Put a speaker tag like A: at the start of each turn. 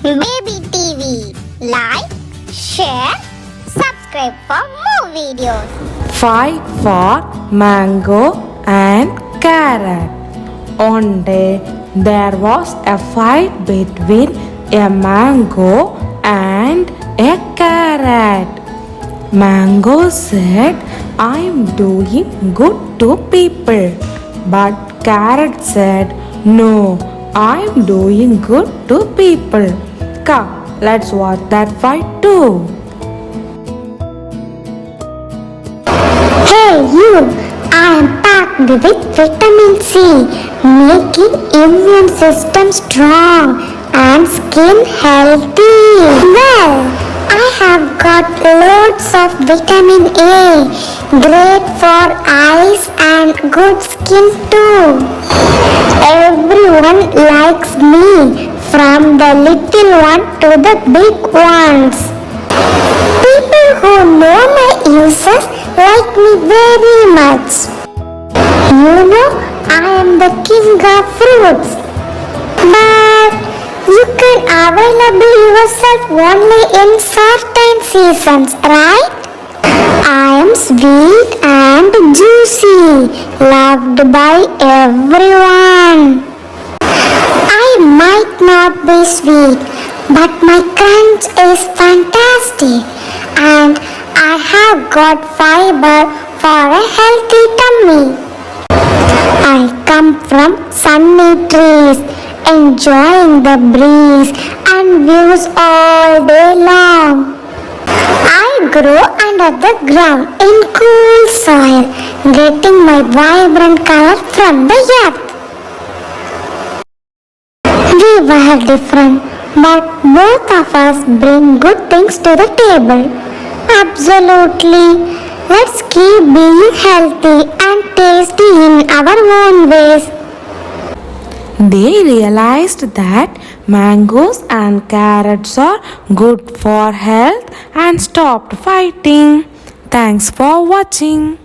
A: Baby TV. Like, share, subscribe for more videos.
B: Fight for mango and carrot. One day there was a fight between a mango and a carrot. Mango said, "I'm doing good to people." But carrot said, "No, I'm doing good to people." Come, let's watch that fight too.
C: Hey you, I am packed with vitamin C, making immune system strong and skin healthy. Well, I have got loads of vitamin A, great for eyes and good skin too. Everyone likes me, from the little one to the big ones. People who know my uses like me very much. You know, I am the king of fruits. But you can available yourself only in certain seasons, right? I am sweet and juicy, loved by everyone. I might not be sweet, but my crunch is fantastic, and I have got fiber for a healthy tummy. I come from sunny trees, enjoying the breeze and views all day long. I grow under the ground in cool soil, getting my vibrant color from the earth. We were different, but both of us bring good things to the table. Absolutely. Let's keep being healthy and tasty in our own ways.
B: They realized that mangoes and carrots are good for health and stopped fighting. Thanks for watching.